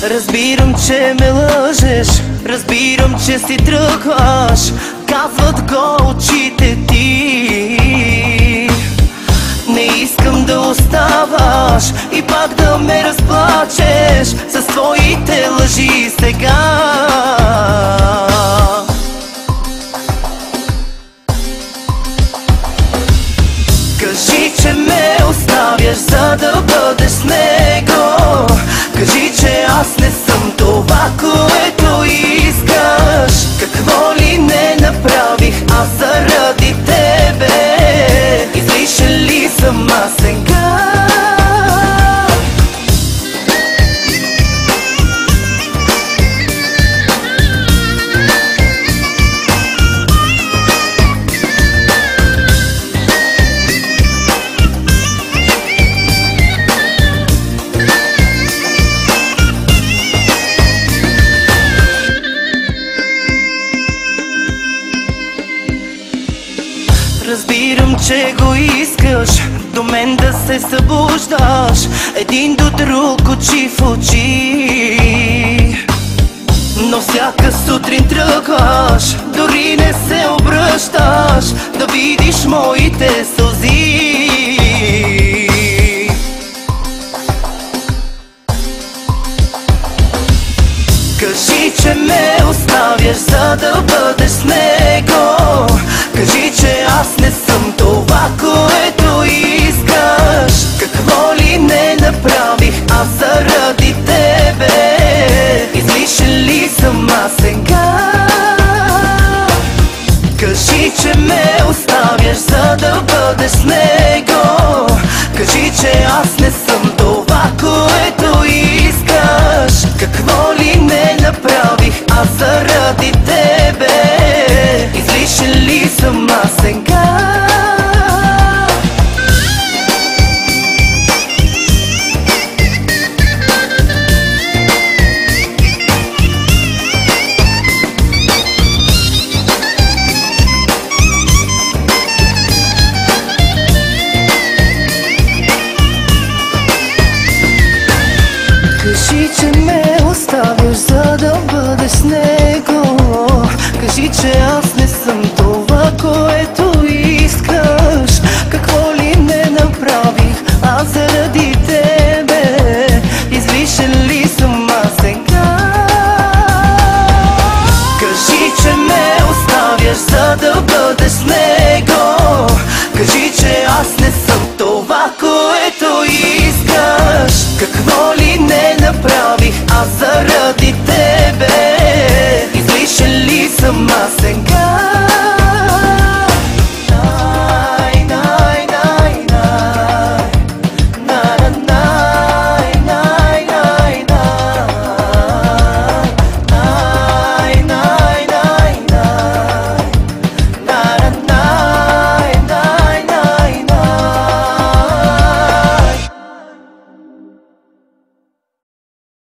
Разбирам, че ме лъжеш, разбирам, че си тръгваш. Казват го очите ти. Не искам да оставаш и пак да ме разплачеш с твоите лъжи сега. Кажи, че ме оставяш, за да бъдеш с него. Кажи, че аз не съм това, което искаш. Какво ли не направих аз заради тебе? Излишен ли съм аз сега? Разбирам, че го искаш до мен да се събуждаш един до друг, очи в очи. Но всяка сутрин тръгваш, дори не се обръщаш да видиш моите сълзи. Кажи, че ме оставяш, за да бъдеш с него. Кажи, че аз не съм това, което искаш. Какво ли не направих аз заради тебе? Излишен ли съм аз сега? Кажи, че ме оставяш, за да бъдеш с него. Кажи, че аз не съм това, което искаш. Какво ли не направих аз заради тебе?